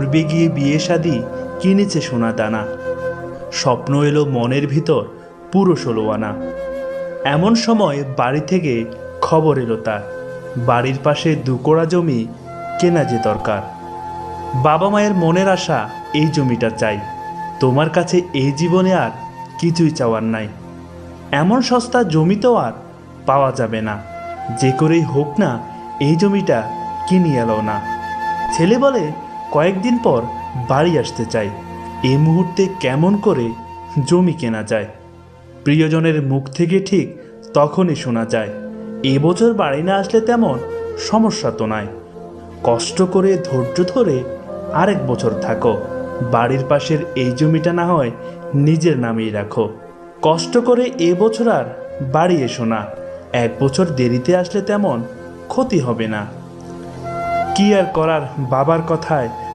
করবে গিয়ে বিয়ে শাদি, কিনেছে সোনা দানা। স্বপ্ন এলো মনের ভিতর পুরো 16 আনা। এমন সময় বাড়ি থেকে খবর এলো তার, বাড়ির পাশে 2 কোড়া জমি কেনা যে দরকার। বাবা মায়ের মনের আশা এই জমিটা চাই, তোমার কাছে এই জীবনে আর কিছুই চাওয়ার নাই। এমন সস্তা জমি তো আর পাওয়া যাবে না, যে করেই হোক না এই জমিটা কিনিয়ে এলো না। ছেলে বলে কয়েকদিন পর বাড়ি আসতে চাই, এই মুহূর্তে কেমন করে জমি কেনা যায়। প্রিয়জনের মুখ থেকে ঠিক তখনই শোনা যায়, এবছর বাড়ি না আসলে তেমন সমস্যা তো নাই, কষ্ট করে ধৈর্য ধরে আরেক বছর থাকো, বাড়ির পাশের এই জমিটা না হয় নিজের নামেই রাখো। কষ্ট করে এবছর আর বাড়ি এসো না, 1 বছর দেরিতে আসলে তেমন ক্ষতি হবে না। কি আর করার, বাবার কথায়